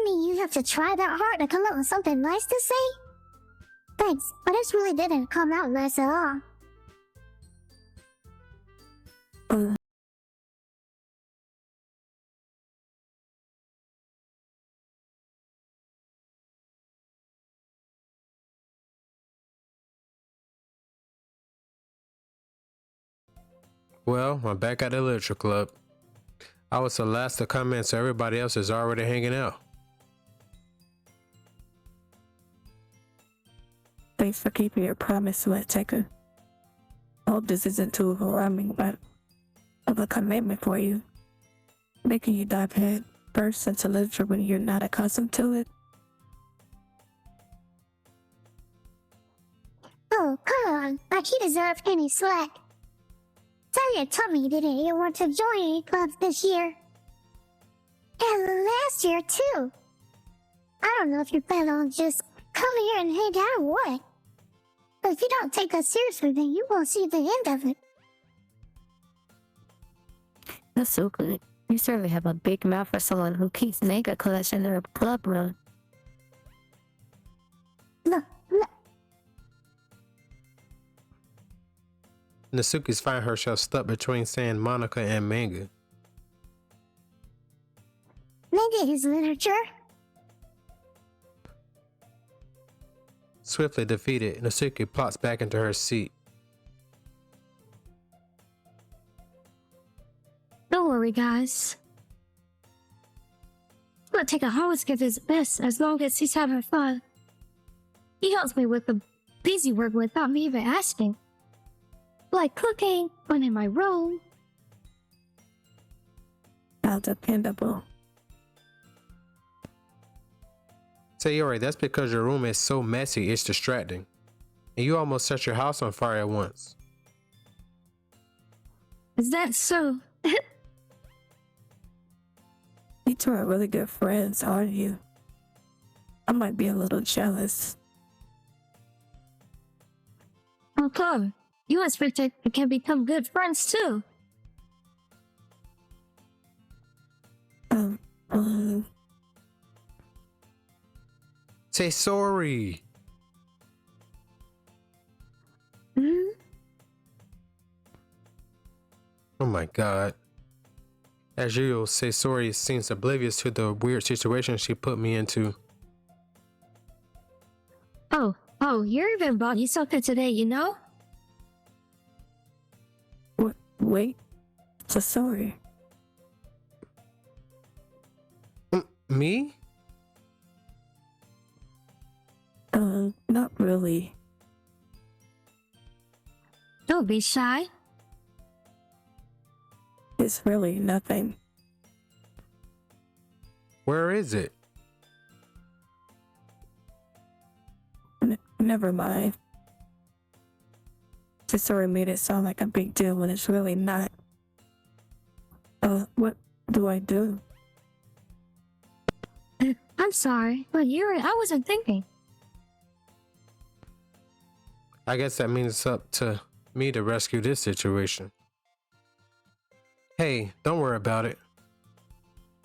mean you have to try that hard to come up with something nice to say? Thanks, but this really didn't come out nice at all. Well, I'm back at the literature club. I was the last to come in, so everybody else is already hanging out. Thanks for keeping your promise, Sweat Taker. I hope this isn't too overwhelming, but of a commitment for you. Making you dive head first into literature when you're not accustomed to it. Oh, come on, like he deserved any slack. Tell your tummy didn't even want to join any clubs this year. And last year, too. I don't know if you plan on just coming here and hang out or what. But if you don't take us seriously, then you won't see the end of it. That's so good. You certainly have a big mouth for someone who keeps manga collection in her club room. Look. Natsuki's find herself stuck between saying Monica and manga. Manga is literature. Swiftly defeated, Natsuki plops back into her seat. Don't worry, guys. I'm gonna take a always give his best as long as he's having fun. He helps me with the busy work without me even asking. Like cooking, running my room. How dependable. Sayori, that's because your room is so messy it's distracting. And you almost set your house on fire at once. Is that so? You two are really good friends, aren't you? I might be a little jealous. How come? You and Spectre can become good friends too. Say sorry. Hmm? Oh my god. As usual, Sayori seems oblivious to the weird situation she put me into. Oh, you're even bought you something today, you know? Wait, so sorry. Me? Not really. Don't be shy. It's really nothing. Where is it? Never mind. Sorry made it sound like a big deal when it's really not. What do I do? I'm sorry, but I wasn't thinking. I guess that means it's up to me to rescue this situation. Hey, don't worry about it.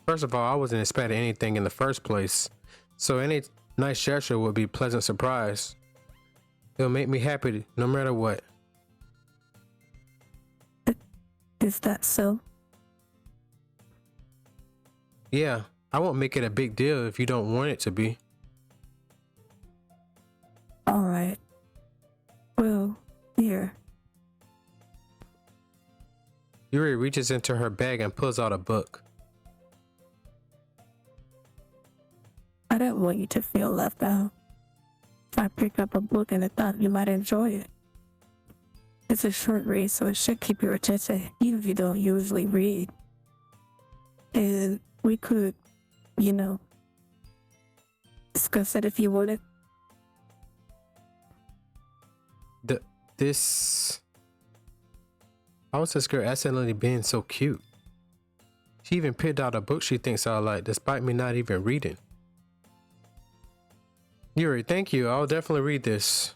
First of all, I wasn't expecting anything in the first place, so any nice gesture would be a pleasant surprise. It'll make me happy no matter what. Is that so? Yeah, I won't make it a big deal if you don't want it to be. Alright. Well, here. Yuri reaches into her bag and pulls out a book. I don't want you to feel left out. I picked up a book and I thought you might enjoy it. It's a short read, so it should keep your attention, even if you don't usually read. And we could, discuss it if you wanted. How was this girl accidentally being so cute? She even picked out a book she thinks I like, despite me not even reading. Yuri, thank you. I'll definitely read this.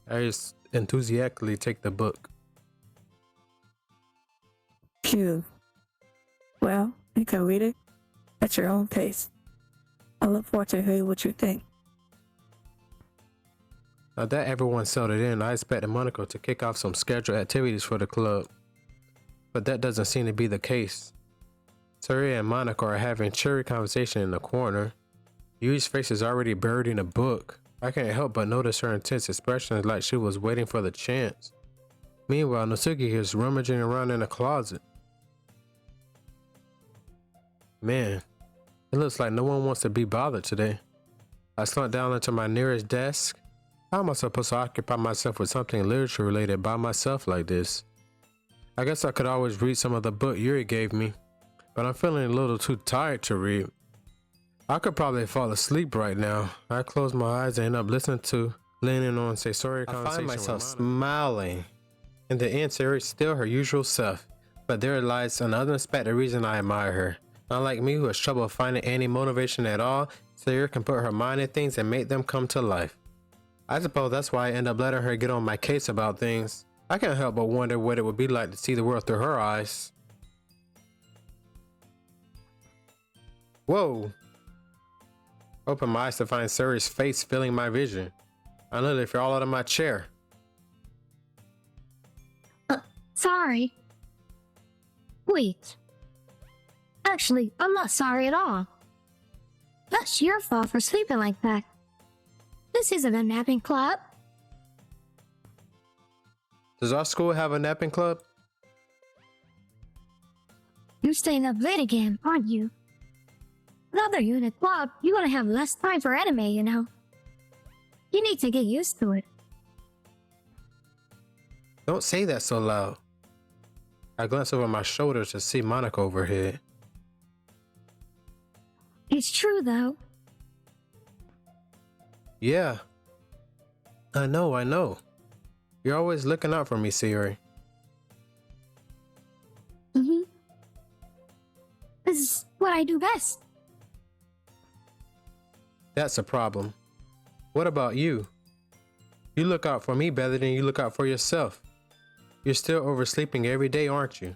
I just enthusiastically take the book. Phew. Well, you can read it at your own pace. I look forward to hearing what you think. Now that everyone settled in, I expected Monaco to kick off some scheduled activities for the club. But that doesn't seem to be the case. Saria and Monaco are having cheery conversation in the corner. Yui's face is already buried in a book. I can't help but notice her intense expression like she was waiting for the chance. Meanwhile, Natsuki is rummaging around in a closet. Man, it looks like no one wants to be bothered today. I slumped down into my nearest desk. How am I supposed to occupy myself with something literature related by myself like this? I guess I could always read some of the book Yuri gave me, but I'm feeling a little too tired to read. I could probably fall asleep right now. I close my eyes and end up listening to leaning on Sayori conversation. I find myself smiling. In the end, Sayori is still her usual self, but there lies an unexpected reason I admire her. Unlike me, who has trouble finding any motivation at all, Sayori can put her mind in things and make them come to life. I suppose that's why I end up letting her get on my case about things. I can't help but wonder what it would be like to see the world through her eyes. Whoa! Open my eyes to find Sayori's face filling my vision. I literally fell all out of my chair. Sorry. Wait. Actually, I'm not sorry at all. That's your fault for sleeping like that. This isn't a napping club. Does our school have a napping club? You're staying up late again, aren't you? Now that you're in a club, you're gonna have less time for anime, you know. You need to get used to it. Don't say that so loud. I glance over my shoulder to see Monaco overhead. It's true, though. Yeah. I know. You're always looking out for me, Sayori. Mm-hmm. This is what I do best. That's a problem. What about you? You look out for me better than you look out for yourself. You're still oversleeping every day, aren't you?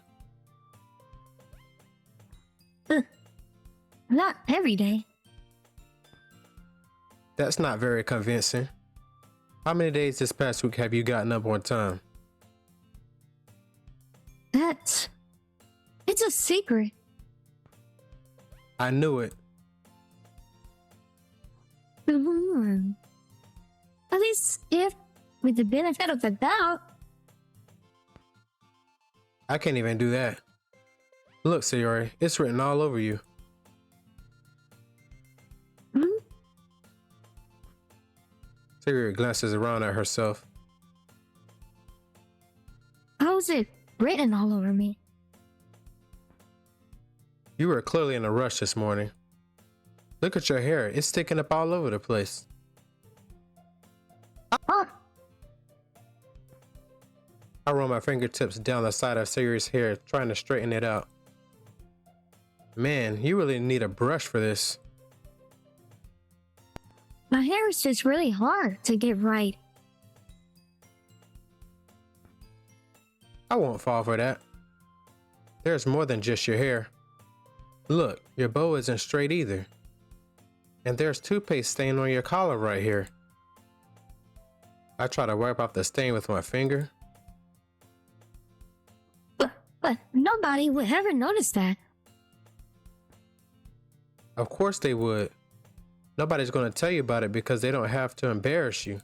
Not every day. That's not very convincing. How many days this past week have you gotten up on time? It's a secret. I knew it. At least if, with the benefit of the doubt. I can't even do that. Look, Sayori, it's written all over you. Hmm? Sayori glances around at herself. How's it written all over me? You were clearly in a rush this morning. Look at your hair. It's sticking up all over the place. Oh, I roll my fingertips down the side of Sayori's hair, trying to straighten it out. Man, you really need a brush for this. my hair is just really hard to get right. I won't fall for that. There's more than just your hair. Look, your bow isn't straight either. And there's toothpaste stain on your collar right here. I try to wipe off the stain with my finger. But nobody would ever notice that. Of course they would. Nobody's going to tell you about it because they don't have to embarrass you.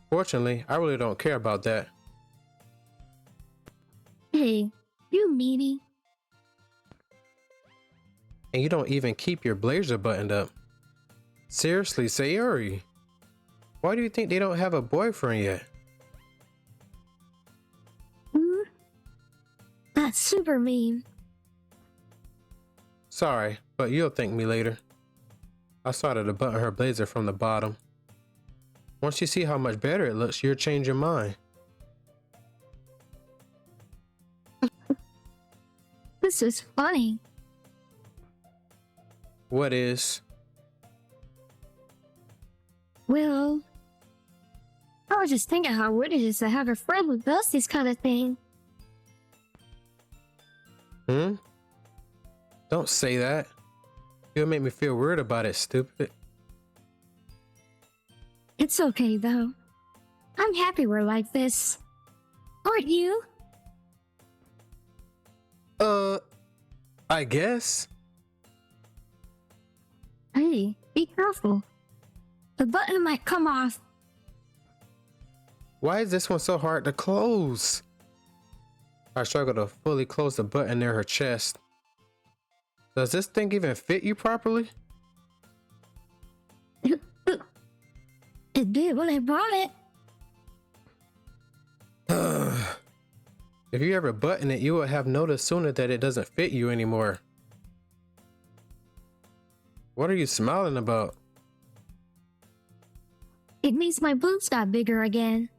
Fortunately, I really don't care about that. Hey, you meanie. And you don't even keep your blazer buttoned up. Seriously, Sayori. Why do you think they don't have a boyfriend yet? That's super mean. Sorry, but you'll thank me later. I started to button her blazer from the bottom. Once you see how much better it looks, you'll change your mind. This is funny. What is? Well, I was just thinking how weird it is to have a friend who does this kind of thing. Don't say that. You'll make me feel weird about it, stupid. It's okay though. I'm happy we're like this. Aren't you? I guess. Hey, be careful. The button might come off. Why is this one so hard to close? I struggle to fully close the button near her chest. Does this thing even fit you properly? It did when I bought it. If you ever button it, you will have noticed sooner that it doesn't fit you anymore. What are you smiling about? It means my boobs got bigger again.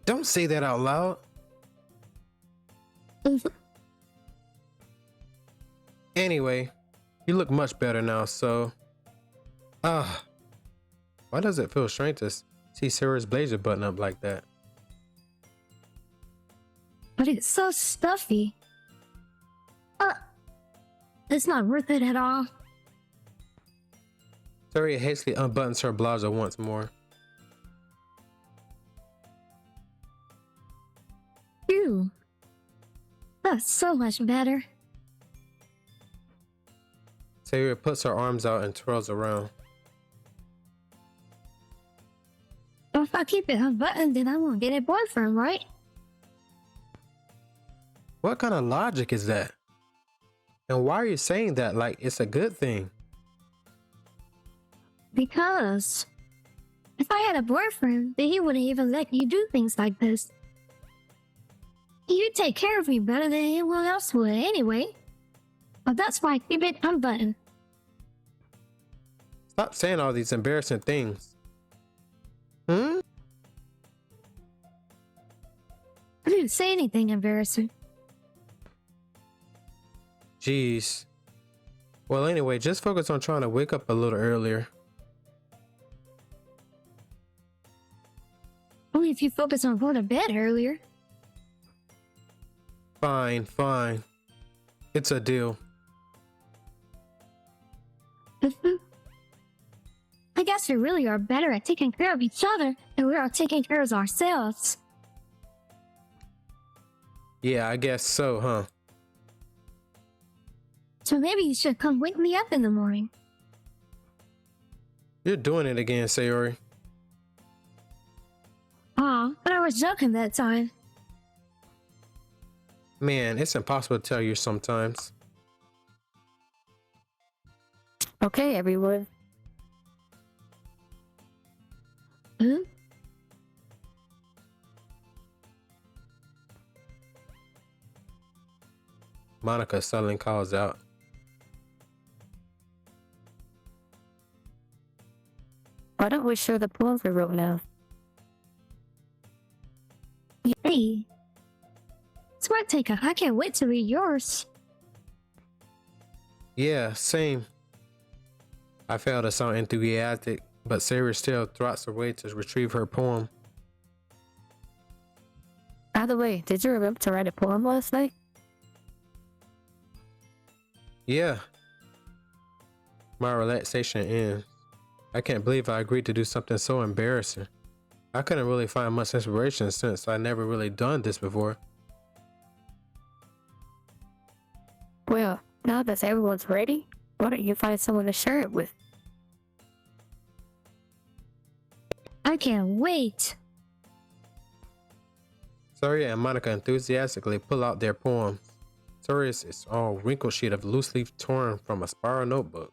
Don't say that out loud. Anyway, you look much better now, so... why does it feel strange to see Sarah's blazer button up like that? But it's so stuffy. It's not worth it at all. Sarah hastily unbuttons her blouse once more. Phew. That's so much better. Sarah puts her arms out and twirls around. If I keep it unbuttoned, then I won't get a boyfriend, right? What kind of logic is that? And why are you saying that like it's a good thing? Because if I had a boyfriend, then he wouldn't even let you do things like this. You take care of me better than anyone else would anyway. But that's why I keep it unbuttoned. Stop saying all these embarrassing things. I didn't say anything embarrassing. Jeez. Well, anyway, just focus on trying to wake up a little earlier. Only if you focus on going to bed earlier. Fine, fine. It's a deal. I guess we really are better at taking care of each other than we are taking care of ourselves. Yeah, I guess so, huh? So maybe you should come wake me up in the morning. You're doing it again, Sayori. Aw, but I was joking that time. Man, it's impossible to tell you sometimes. Okay, everyone. Huh? Monica suddenly calls out. Why don't we share the poems we wrote now? Hey. Smart taker, I can't wait to read yours. Yeah, same. I fail to sound enthusiastic, but Sarah still throts her way to retrieve her poem. By the way, did you remember to write a poem last night? Yeah. My relaxation ends. I can't believe I agreed to do something so embarrassing. I couldn't really find much inspiration since I never really done this before. Well, now that everyone's ready, why don't you find someone to share it with? I can't wait. Soria and Monica enthusiastically pull out their poems. Soria's is all wrinkled sheet of loose leaf torn from a spiral notebook.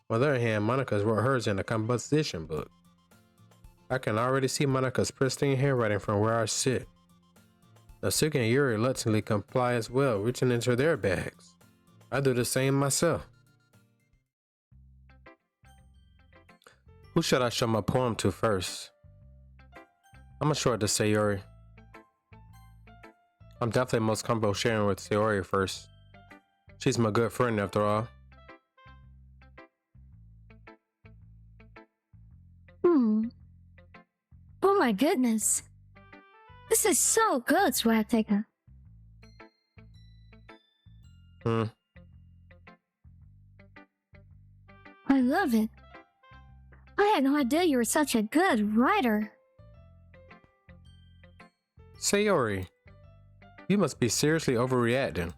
On the other hand, Monica's wrote hers in a composition book. I can already see Monica's pristine handwriting from where I sit. Nasuke and Yuri reluctantly comply as well, reaching into their bags. I do the same myself. Who should I show my poem to first? I'm gonna show it to Sayori. I'm definitely most comfortable sharing with Sayori first. She's my good friend after all. Oh my goodness. This is so good, Swag Taker. I love it. I had no idea you were such a good writer. Sayori, you must be seriously overreacting.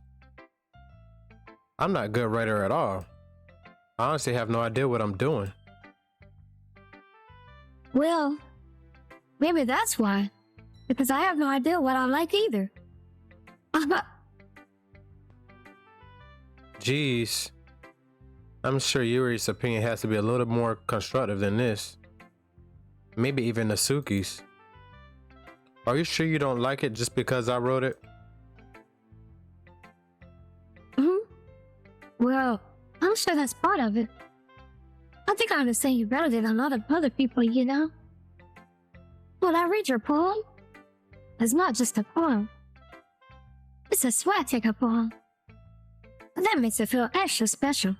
I'm not a good writer at all. I honestly have no idea what I'm doing. Well, maybe that's why. Because I have no idea what I like either. Jeez. I'm sure Yuri's opinion has to be a little more constructive than this. Maybe even Nasuki's. Are you sure you don't like it just because I wrote it? Well, I'm sure that's part of it. I think I understand you better than a lot of other people, you know? When I read your poem, it's not just a poem. It's a swag-taker poem. That makes it feel extra special.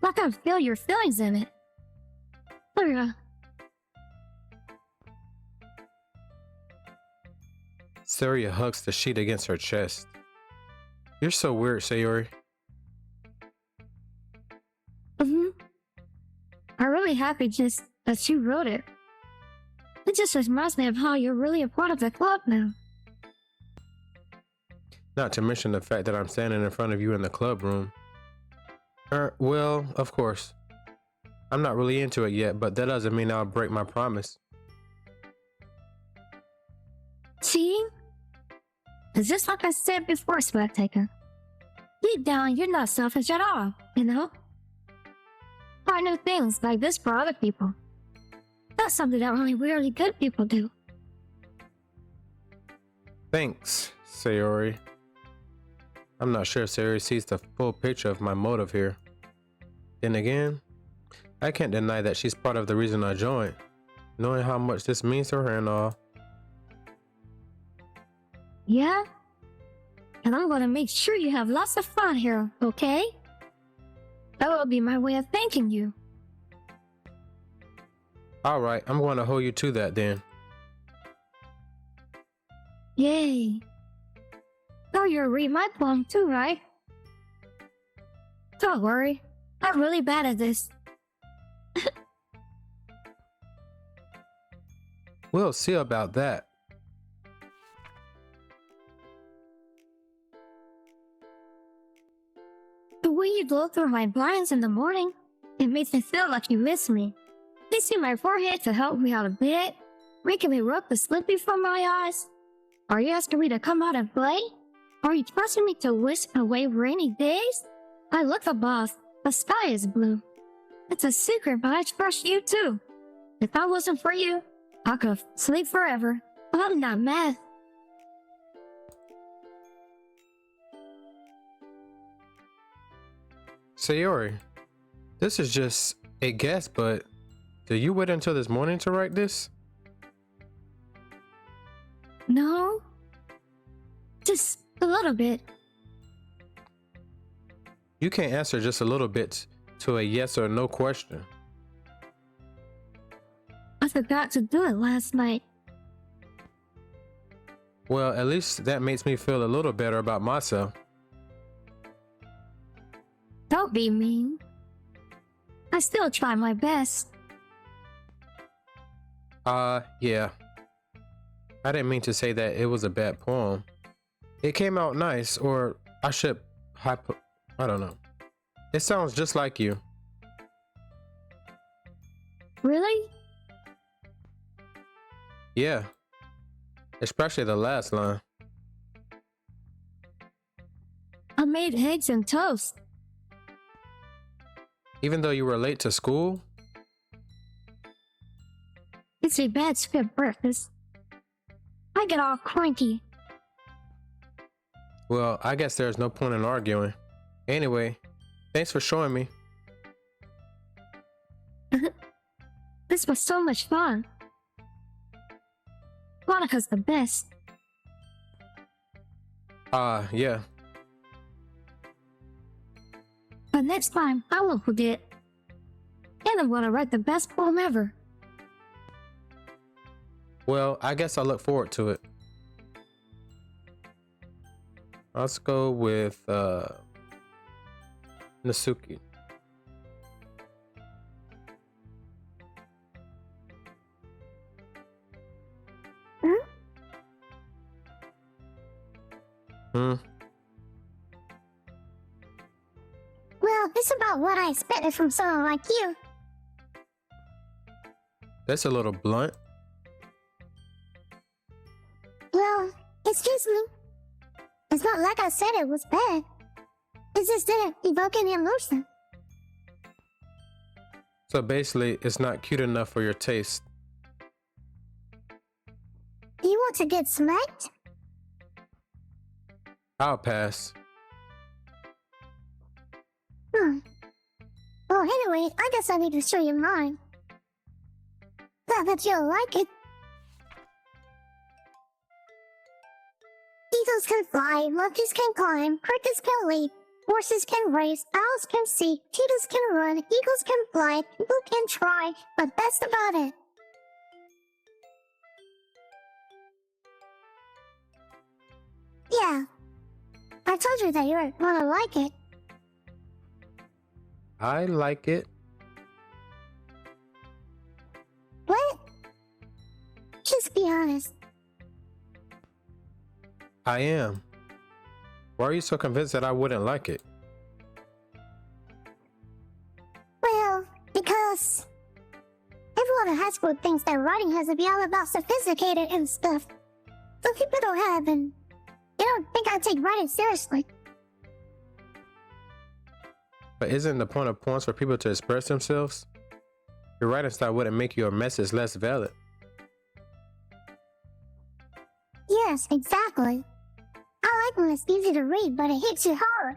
Like I feel your feelings in it. Saria hugs the sheet against her chest. You're so weird, Sayori. I'm really happy just that you wrote it. It just reminds me of how you're really a part of the club now. Not to mention the fact that I'm standing in front of you in the club room. Well, of course. I'm not really into it yet, but that doesn't mean I'll break my promise. See? It's just like I said before, Spectator. Deep down, you're not selfish at all, you know? Try new things like this for other people. That's something that only really good people do. Thanks, Sayori. I'm not sure Sayori sees the full picture of my motive here. Then again, I can't deny that she's part of the reason I joined, knowing how much this means to her and all. Yeah? And I'm gonna make sure you have lots of fun here, okay? That will be my way of thanking you. Alright, I'm going to hold you to that then. Yay. Now you'll read my poem too, right? Don't worry, I'm really bad at this. We'll see about that. The way you glow through my blinds in the morning, it makes me feel like you miss me. Kissing my forehead to help me out of bed, making me rub the sleepy from my eyes. Are you asking me to come out and play? Are you trusting me to whisk away rainy days? I look above, the sky is blue. It's a secret, but I trust you too. If that wasn't for you, I could sleep forever, but I'm not mad. Sayori, this is just a guess, but did you wait until this morning to write this? No. Just a little bit. You can't answer just a little bit to a yes or no question. I forgot to do it last night. Well, at least that makes me feel a little better about myself. Don't be mean. I still try my best. Yeah. I didn't mean to say that it was a bad poem. It came out nice, or I should I don't know. It sounds just like you. Really? Yeah. Especially the last line. I made eggs and toast. Even though you were late to school? It's a bad script breakfast. I get all cranky. Well, I guess there's no point in arguing. Anyway, thanks for showing me. This was so much fun. Monica's the best. Yeah. But next time, I won't forget. And I'm gonna write the best poem ever. Well, I guess I look forward to it. Let's go with Nasuki. Hmm? Well, it's about what I expected from someone like you. That's a little blunt. Well, excuse me. It's not like I said it was bad. It just didn't evoke any emotion. So basically, it's not cute enough for your taste. Do you want to get smacked? I'll pass. Well, anyway, I guess I need to show you mine. Not that you'll like it. Eagles can fly, monkeys can climb, crickets can leap, horses can race, owls can see, cheetahs can run, eagles can fly, people can try, but that's about it. Yeah. I told you that you were gonna like it. I like it. What? Just be honest. I am. Why are you so convinced that I wouldn't like it? Well, because everyone in high school thinks that writing has to be all about sophisticated and stuff. Some people don't have, and they don't think I take writing seriously. But isn't the point of poems for people to express themselves? Your writing style wouldn't make your message less valid. Yes, exactly. I like when it's easy to read, but it hits you hard.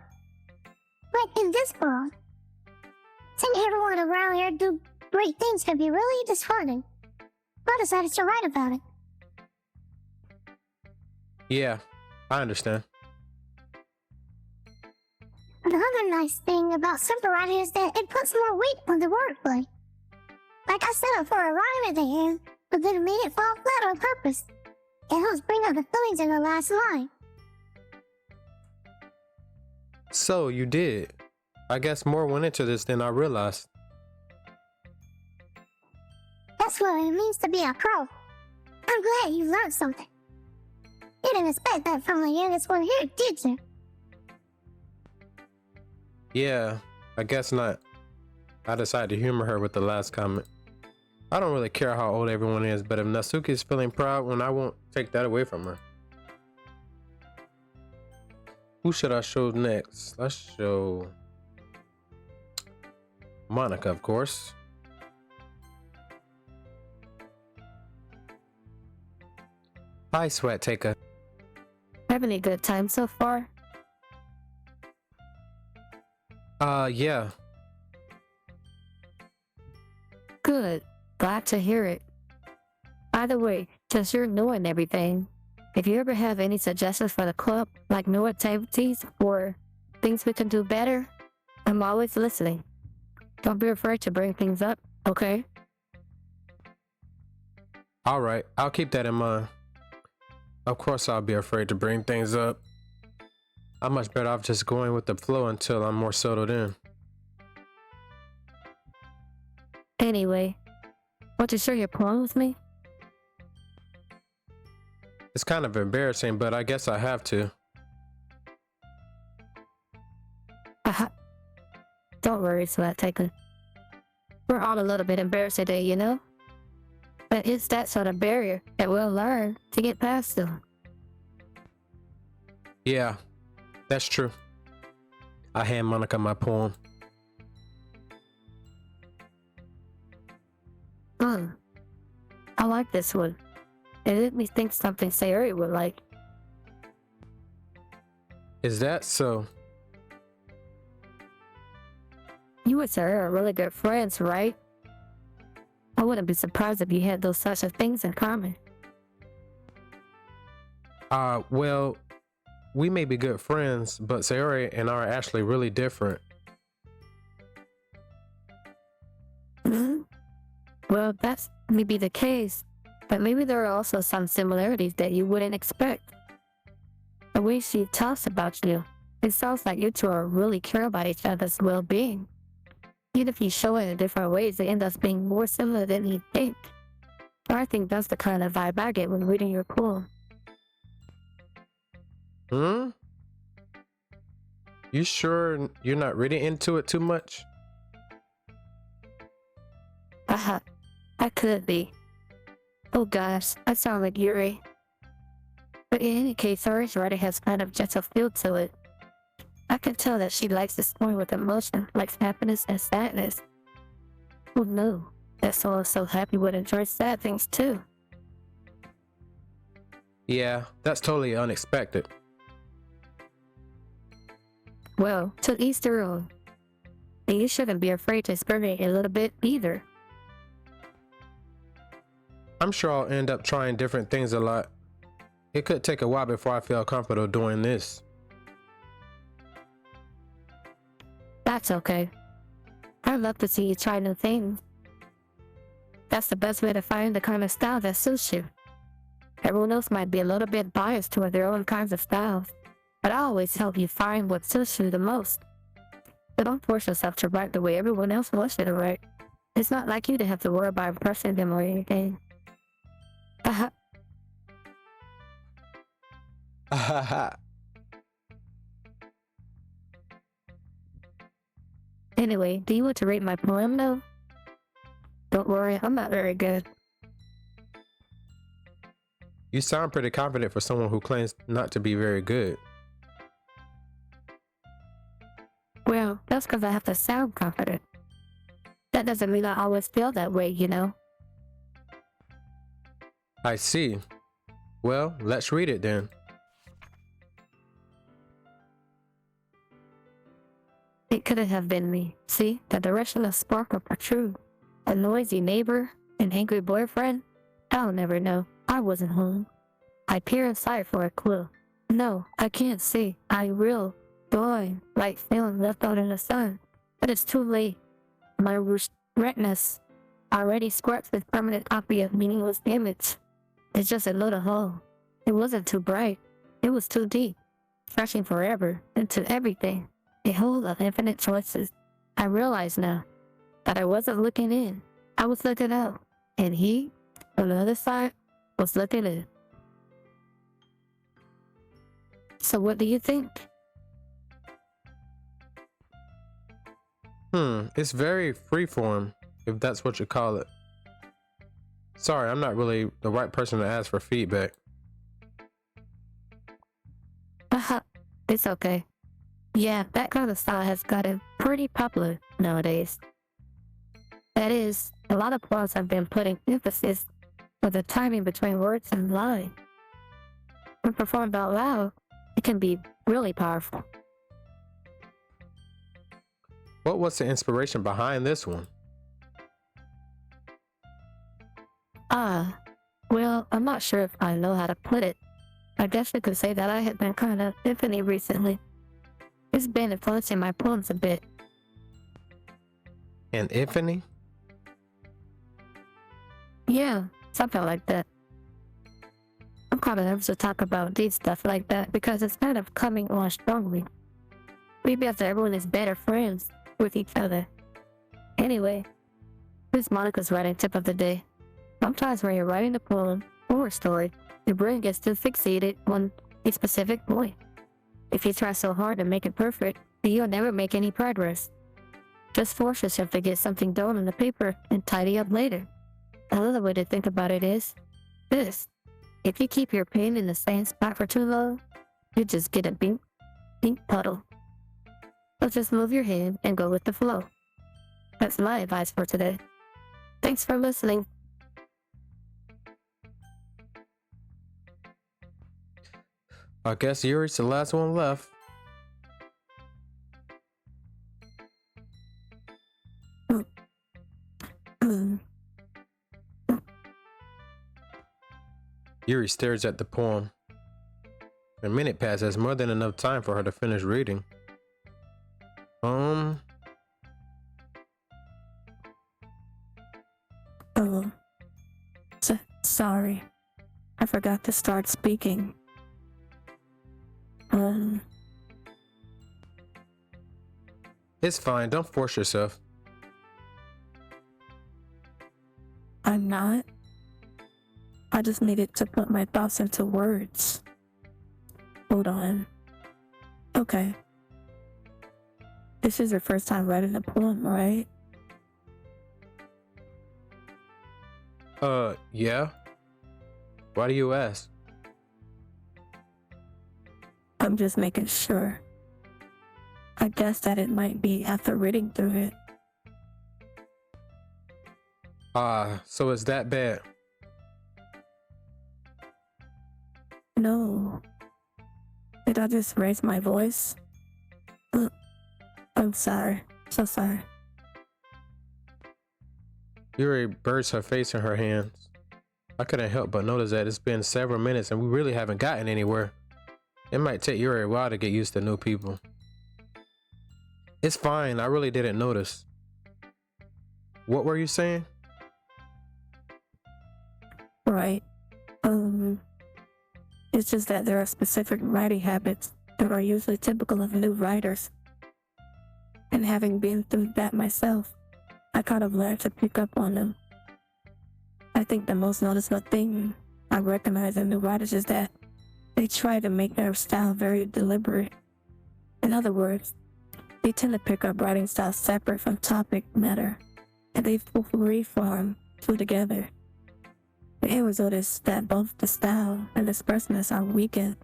Like in this poem. Seeing everyone around here do great things can be really disheartening. I decided to write about it. Yeah, I understand. The other nice thing about simple writing is that it puts more weight on the wordplay. Like I set up for a rhyme at the end, but then made it fall flat on purpose. It helps bring out the feelings in the last line. So you did. I guess more went into this than I realized. That's what it means to be a pro. I'm glad you learned something. You didn't expect that from the youngest one here, did you? Yeah, I guess not. I decided to humor her with the last comment. I don't really care how old everyone is, but if Natsuki is feeling proud, then I won't take that away from her. Who should I show next? Let's show Monica, of course. Hi, Sweat Taker. Having a good time so far? Yeah. Good. Glad to hear it. By the way, since you're new and everything, if you ever have any suggestions for the club, like new activities or things we can do better, I'm always listening. Don't be afraid to bring things up, okay? All right, I'll keep that in mind. Of course, I'll be afraid to bring things up. I'm much better off just going with the flow until I'm more settled in. Anyway, want to share your poem with me? It's kind of embarrassing, but I guess I have to. Don't worry, Sweat Taker. We're all a little bit embarrassed today, you know? But it's that sort of barrier that we'll learn to get past them. Yeah, that's true. I hand Monica my poem. I like this one. It made me think something Sayuri would like. Is that so? You and Sayuri are really good friends, right? I wouldn't be surprised if you had those such of things in common. Well, we may be good friends, but Sayuri and I are actually really different. Well, that's maybe the case, but maybe there are also some similarities that you wouldn't expect. The way she talks about you, it sounds like you two are really care about each other's well-being. Even if you show it in different ways, it ends up being more similar than you think. I think that's the kind of vibe I get when reading your poem. You sure you're not reading into it too much? Haha, I could be. Oh gosh, I sound like Yuri. But in any case, Ori's writing has kind of gentle feel to it. I can tell that she likes the story with emotion, like happiness and sadness. Who knew that someone so happy would enjoy sad things too? Yeah, that's totally unexpected. Well, to each their own. And you shouldn't be afraid to experiment a little bit either. I'm sure I'll end up trying different things a lot. It could take a while before I feel comfortable doing this. That's okay. I'd love to see you try new things. That's the best way to find the kind of style that suits you. Everyone else might be a little bit biased toward their own kinds of styles, but I always help you find what suits you the most. But don't force yourself to write the way everyone else wants you to write. It's not like you to have to worry about impressing them or anything. Haha. Haha. Anyway, do you want to read my poem though? Don't worry, I'm not very good. You sound pretty confident for someone who claims not to be very good. Well, that's because I have to sound confident. That doesn't mean I always feel that way, you know? I see. Well, let's read it then. It couldn't have been me. See, the direction of sparkle protrude. A noisy neighbor, an angry boyfriend. I'll never know. I wasn't home. I peer inside for a clue. No, I can't see. I real blind, like feeling left out in the sun. But it's too late. My retinas already squirts with permanent copy of meaningless image. It's just a little hole. It wasn't too bright. It was too deep, stretching forever into everything. A hole of infinite choices. I realize now that I wasn't looking in. I was looking out. And he, on the other side, was looking in. So what do you think? It's very freeform, if that's what you call it. Sorry, I'm not really the right person to ask for feedback. Haha, it's okay. Yeah, that kind of style has gotten pretty popular nowadays. That is, a lot of poems have been putting emphasis on the timing between words and line. When performed out loud, it can be really powerful. What was the inspiration behind this one? Well, I'm not sure if I know how to put it. I guess you could say that I had been kind of epiphany recently. It's been influencing my poems a bit. An epiphany? Yeah, something like that. I'm kind of nervous to talk about deep stuff like that because it's kind of coming on strongly. Maybe after everyone is better friends with each other. Anyway, this Monica's writing tip of the day. Sometimes when you're writing a poem or a story, your brain gets too fixated on a specific point. If you try so hard to make it perfect, you'll never make any progress. Just force yourself to get something done on the paper and tidy up later. Another way to think about it is this. If you keep your pen in the same spot for too long, you just get a pink puddle. So just move your hand and go with the flow. That's my advice for today. Thanks for listening. I guess Yuri's the last one left. Yuri stares at the poem. A minute passes, more than enough time for her to finish reading. Sorry. I forgot to start speaking. It's fine, don't force yourself. I'm not. I just needed to put my thoughts into words. Hold on. Okay. This is your first time writing a poem, right? Yeah. Why do you ask? I'm just making sure. I guess that it might be after reading through it. So it's that bad? No. Did I just raise my voice? I'm sorry. So sorry. Yuri buries her face in her hands. I couldn't help but notice that it's been several minutes and we really haven't gotten anywhere. It might take Yuri a while to get used to new people. It's fine, I really didn't notice. What were you saying? Right. It's just that there are specific writing habits that are usually typical of new writers. And having been through that myself, I kind of learned to pick up on them. I think the most noticeable thing I recognize in new writers is that they try to make their style very deliberate. In other words, they tend to pick up writing styles separate from topic matter, and they reform two together. The end result is that both the style and expressiveness are weakened.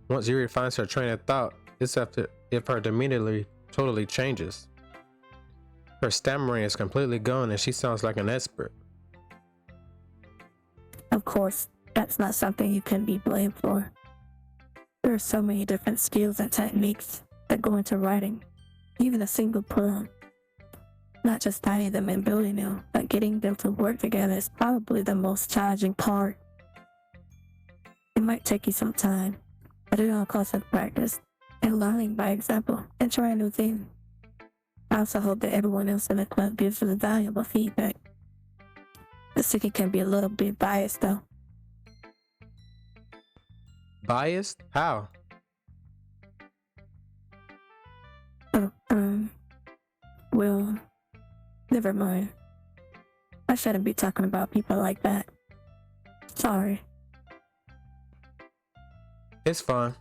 Once Yuri finds her train of thought, it's after if her demeanor totally changes. Her stammering is completely gone and she sounds like an expert. Of course, that's not something you can be blamed for. There are so many different skills and techniques that go into writing, even a single poem. Not just finding them and building them, but getting them to work together is probably the most challenging part. It might take you some time, but it all costs of practice and learning by example and trying new things. I also hope that everyone else in the club gives you valuable feedback. The city can be a little bit biased though. Biased? How? Well, never mind. I shouldn't be talking about people like that. Sorry. It's fine.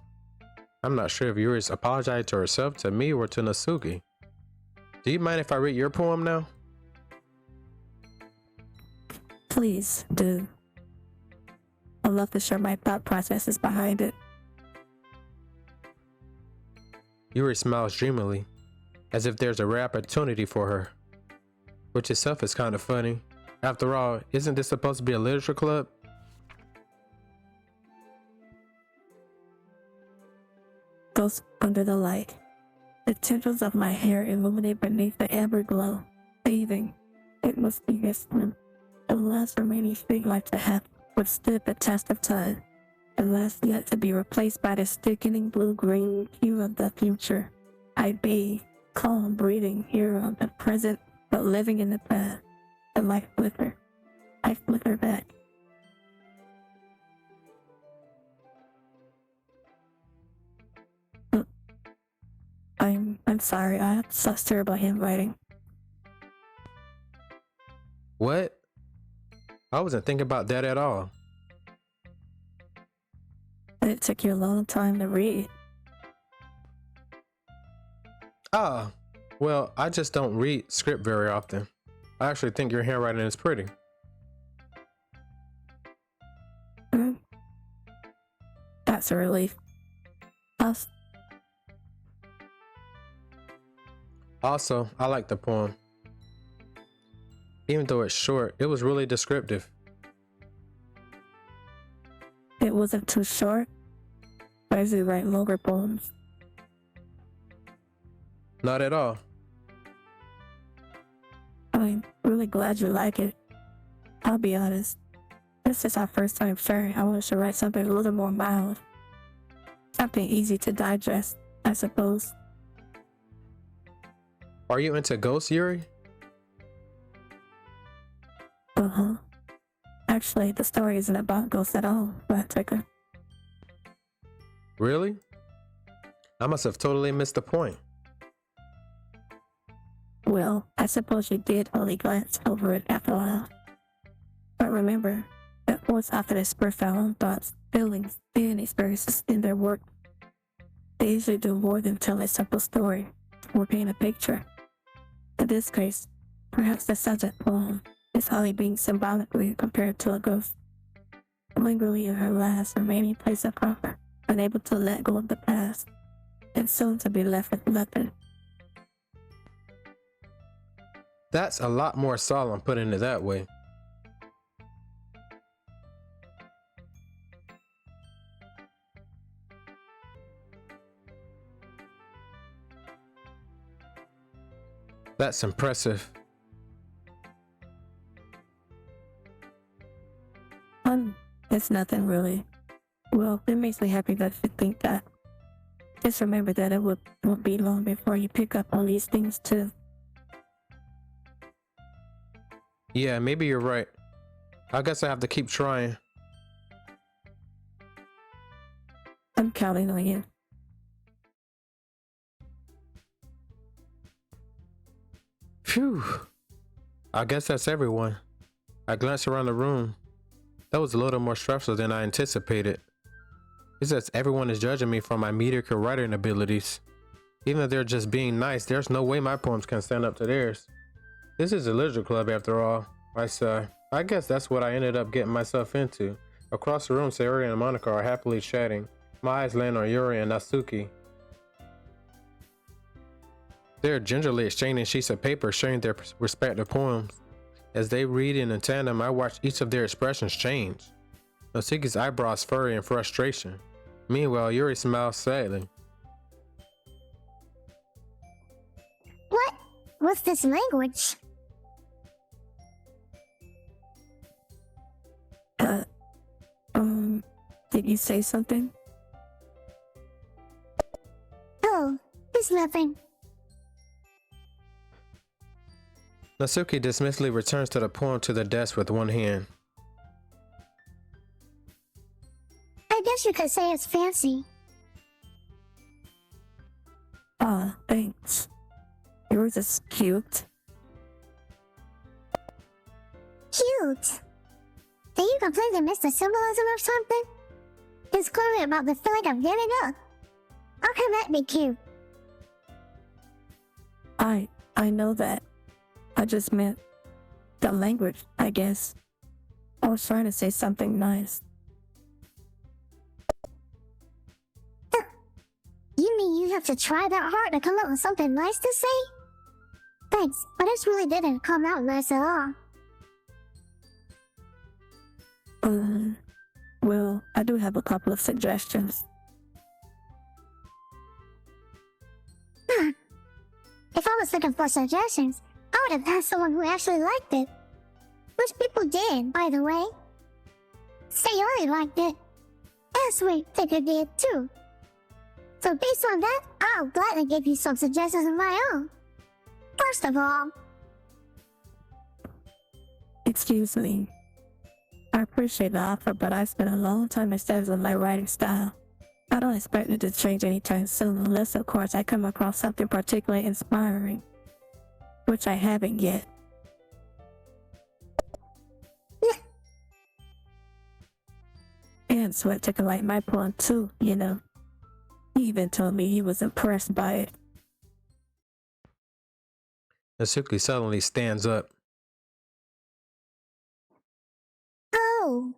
I'm not sure if Yuri's apologized to herself, to me, or to Nasuki. Do you mind if I read your poem now? Please do. I'd love to share my thought processes behind it. Yuri smiles dreamily, as if there's a rare opportunity for her. Which itself is kind of funny. After all, isn't this supposed to be a literature club? Goes under the light. The tendrils of my hair illuminate beneath the amber glow. Bathing. It must be wisdom. The last remaining thing like to have withstood the test of time. The last yet to be replaced by the thickening blue-green hue of the future. I bathe, calm, breathing here on the present, but living in the past. The light flicker. I flicker back. I'm sorry, I have such terrible handwriting. What? I wasn't thinking about that at all. It took you a long time to read. Well, I just don't read script very often. I actually think your handwriting is pretty. That's a relief. Also, I like the poem. Even though it's short, it was really descriptive. It wasn't too short. I usually write longer poems. Not at all. I'm really glad you like it. I'll be honest. This is our first time sharing. I wanted to write something a little more mild. Something easy to digest, I suppose. Are you into ghosts, Yuri? Actually, the story isn't about ghosts at all, but Really? I must have totally missed the point. well, I suppose you did only glance over it after a while. But remember, that was after they express our own thoughts, feelings, and experiences in their work. They usually do more than tell a simple story or paint a picture. In this case, perhaps the subject poem is Holly being symbolically compared to a ghost, lingering in her last remaining place of comfort, unable to let go of the past, and soon to be left with nothing. That's a lot more solemn putting it that way. That's impressive. It's nothing really. Well, it makes me happy that you think that. Just remember that it won't be long before you pick up on these things too. Yeah, maybe you're right. I guess I have to keep trying. I'm counting on you. Phew. I guess that's everyone. I glanced around the room. That was a little more stressful than I anticipated. It's as everyone is judging me for my mediocre writing abilities. Even if they're just being nice, there's no way my poems can stand up to theirs. This is a literature club after all. I sigh. I guess that's what I ended up getting myself into. Across the room, Sayori and Monica are happily chatting. My eyes land on Yuri and Natsuki. They're gingerly exchanging sheets of paper, sharing their respective poems. As they read in tandem, I watch each of their expressions change. Natsuki's eyebrows furrow in frustration. Meanwhile, Yuri smiles sadly. What's this language? Did you say something? Oh, it's nothing. Natsuki dismissively returns to the poem to the desk with one hand. I guess you could say it's fancy. Thanks. Yours is cute. Cute. Do you completely miss the symbolism of something? It's clearly about the feeling of giving up. How can that be cute? I know that. I just meant the language, I guess. I was trying to say something nice. You mean you have to try that hard to come up with something nice to say? Thanks, but this really didn't come out nice at all. Well, I do have a couple of suggestions. If I was looking for suggestions, I would have asked someone who actually liked it. Which people did, by the way. Sayori liked it. And Sweet Thicker did too. So based on that, I'll gladly give you some suggestions of my own. First of all... Excuse me. I appreciate the offer, but I spent a long time establishing my writing style. I don't expect it to change anytime soon, unless of course I come across something particularly inspiring. Which I haven't yet. And Sweat took a like my poem too, you know. He even told me he was impressed by it. Natsuki suddenly stands up. Oh,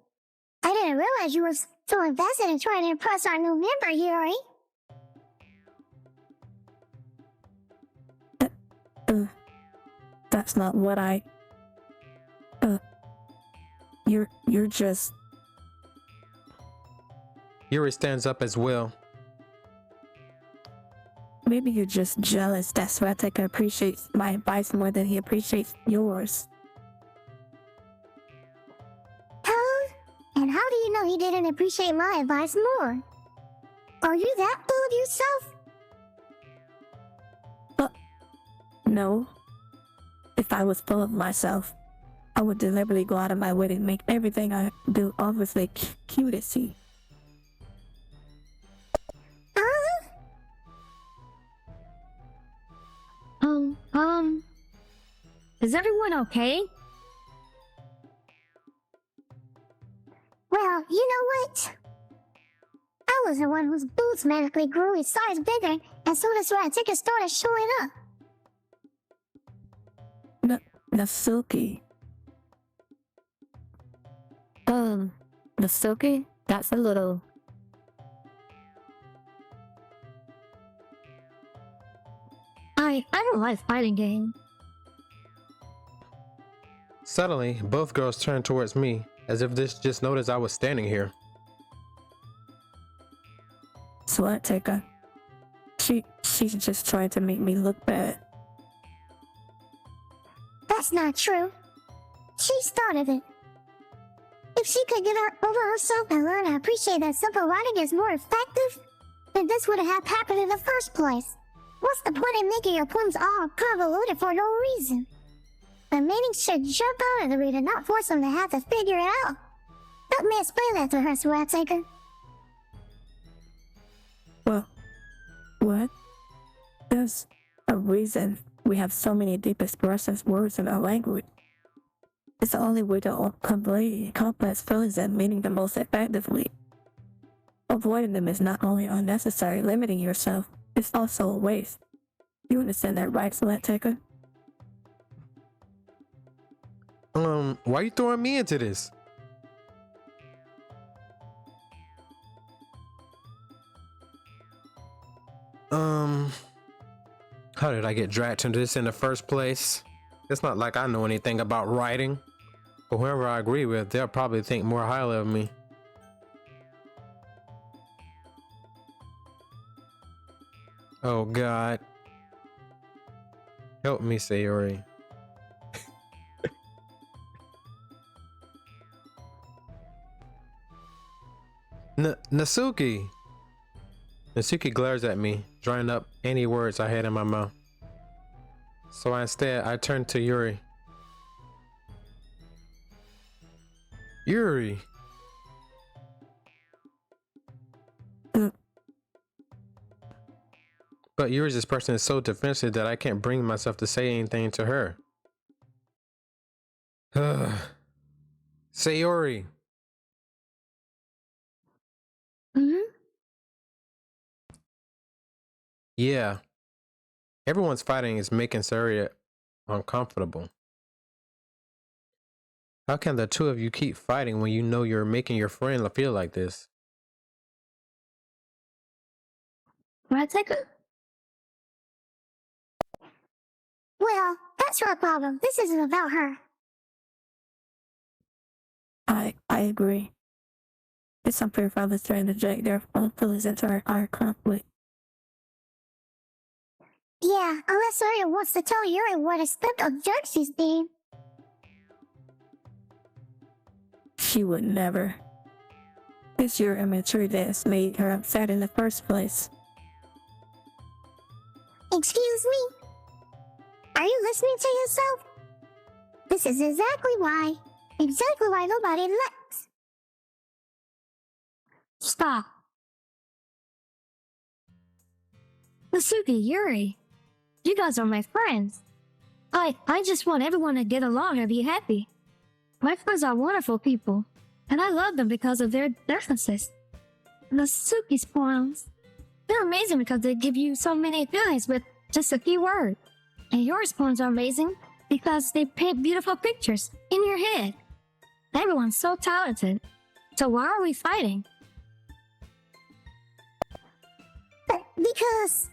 I didn't realize you were so invested in trying to impress our new member, Yuri. That's not what I... You're just... Yuri stands up as well. Maybe you're just jealous that Swatek appreciates my advice more than he appreciates yours. And how do you know he didn't appreciate my advice more? Are you that full of yourself? No. If I was full of myself, I would deliberately go out of my way to make everything I do obviously cutesy. Is everyone okay? Well, you know what? I was the one whose boots magically grew his size bigger as soon as Ratsuka started showing up. Nasuki. Nasuki? That's a little... I don't like fighting games. Suddenly, both girls turned towards me, as if this just noticed I was standing here. Slut taker. She's just trying to make me look bad. That's not true. She started it. If she could get over herself and learn to appreciate that simple writing is more effective, then this would have happened in the first place. What's the point in making your poems all convoluted for no reason? The meaning should jump out of the reader, not force them to have to figure it out. Help me explain that to her, Swattaker. Well, what? There's a reason we have so many deep expressive words in our language. It's the only way to convey complex feelings and meaning the most effectively. Avoiding them is not only unnecessary, limiting yourself, it's also a waste. You understand that, right, Swattaker? Why are you throwing me into this? How did I get dragged into this in the first place? It's not like I know anything about writing. But whoever I agree with, they'll probably think more highly of me. Oh God. Help me, Sayori. Nasuki! Nasuki glares at me, drying up any words I had in my mouth. So instead, I turned to Yuri. Yuri! But Yuri's expression is so defensive that I can't bring myself to say anything to her. Sayori! Yeah. Everyone's fighting is making Saria uncomfortable. How can the two of you keep fighting when you know you're making your friend feel like this? Ratsuka? Well, that's her problem. This isn't about her. I agree. It's unfair for others to interject their own feelings into our conflict. Yeah, unless Arya wants to tell Yuri what a step of jerk she's being. She would never. It's your immaturity that's made her upset in the first place. Excuse me? Are you listening to yourself? This is exactly why nobody likes. Stop. Nasuki, Yuri, you guys are my friends. I just want everyone to get along and be happy. My friends are wonderful people, and I love them because of their differences. Nasuki's poems, they're amazing because they give you so many feelings with just a few words. And yours poems are amazing because they paint beautiful pictures in your head. Everyone's so talented. So why are we fighting? Because...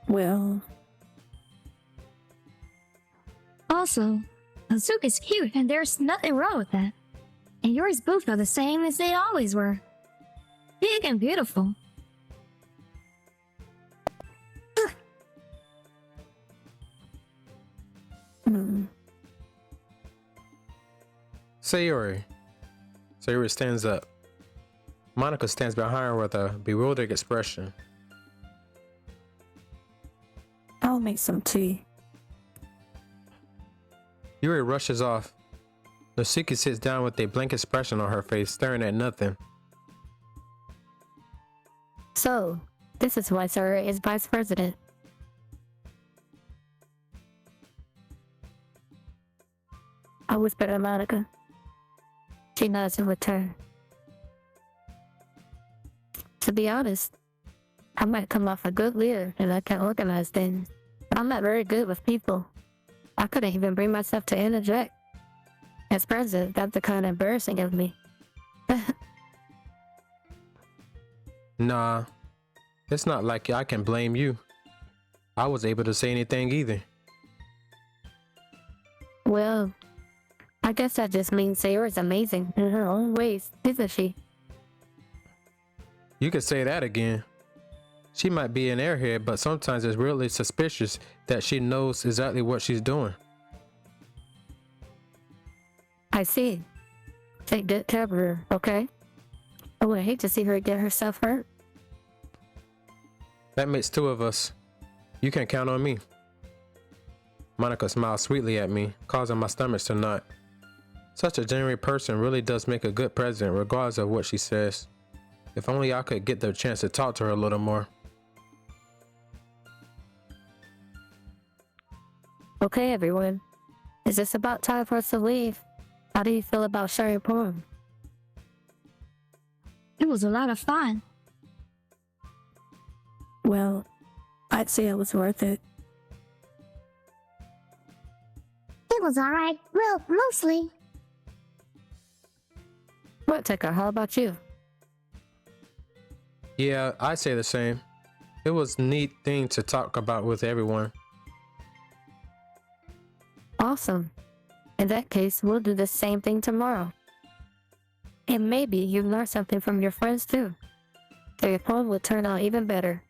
Well... Also, Nasuki's cute and there's nothing wrong with that. And yours both are the same as they always were. Big and beautiful. Sayori. Sayori stands up. Monica stands behind her with a bewildered expression. I'll make some tea. Yuri rushes off. Nasuki sits down with a blank expression on her face, staring at nothing. So, this is why Sarah is vice president. I whispered to Monica. She nods in return. To be honest, I might come off a good leader and I can organize things, but I'm not very good with people. I couldn't even bring myself to interject. As president, that's the kind of embarrassing of me. Nah, it's not like I can blame you. I was able to say anything either. Well, I guess that just means Sayori's amazing in her own ways, isn't she? You could say that again. She might be an airhead, but sometimes it's really suspicious that she knows exactly what she's doing. I see. Take good care of her, okay? Oh, I hate to see her get herself hurt. That makes two of us. You can count on me. Monica smiled sweetly at me, causing my stomach to knot. Such a genuine person really does make a good president, regardless of what she says. If only I could get the chance to talk to her a little more. Okay, everyone. Is this about time for us to leave? How do you feel about sharing a poem? It was a lot of fun. Well, I'd say it was worth it. It was alright. Well, mostly. What, Tucker? How about you? Yeah, I'd say the same. It was a neat thing to talk about with everyone. Awesome. In that case, we'll do the same thing tomorrow. And maybe you learn something from your friends too. So your poem will turn out even better.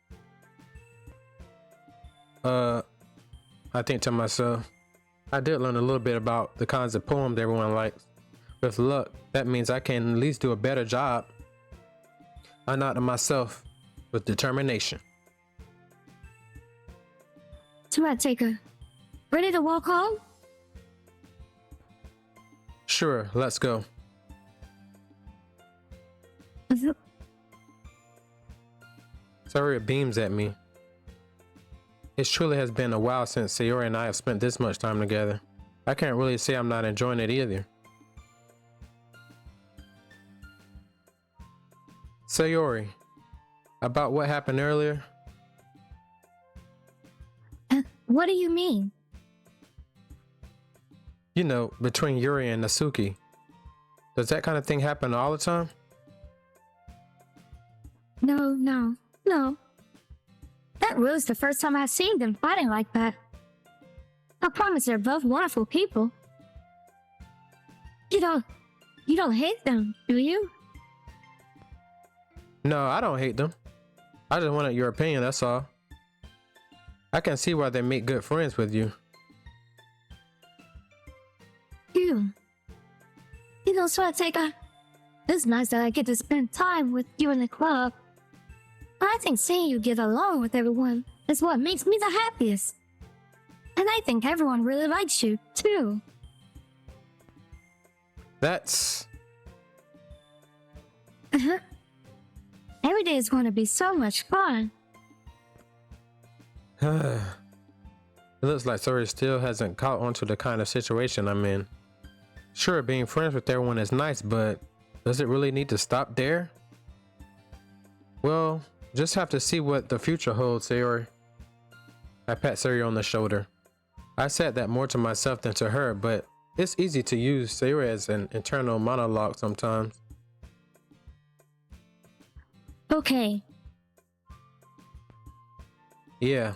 I think to myself, I did learn a little bit about the kinds of poems everyone likes. With luck, that means I can at least do a better job. I nodded to myself with determination. So I take her. Ready to walk home? Sure, let's go. Sayori beams at me. It truly has been a while since Sayori and I have spent this much time together. I can't really say I'm not enjoying it either. Sayori, about what happened earlier? What do you mean? You know, between Yuri and Natsuki. Does that kind of thing happen all the time? No. That was the first time I've seen them fighting like that. I promise they're both wonderful people. You don't hate them, do you? No, I don't hate them. I just wanted your opinion, that's all. I can see why they make good friends with you. You know, so I take a... It's nice that I get to spend time with you in the club. I think seeing you get along with everyone is what makes me the happiest. And I think everyone really likes you, too. That's... Every day is going to be so much fun. It looks like Sayori still hasn't caught on to the kind of situation I'm in. Sure, being friends with everyone is nice, but does it really need to stop there? Well, just have to see what the future holds, Sayori. I pat Sayori on the shoulder. I said that more to myself than to her, but it's easy to use Sayori as an internal monologue sometimes. Okay. Yeah,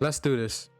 let's do this.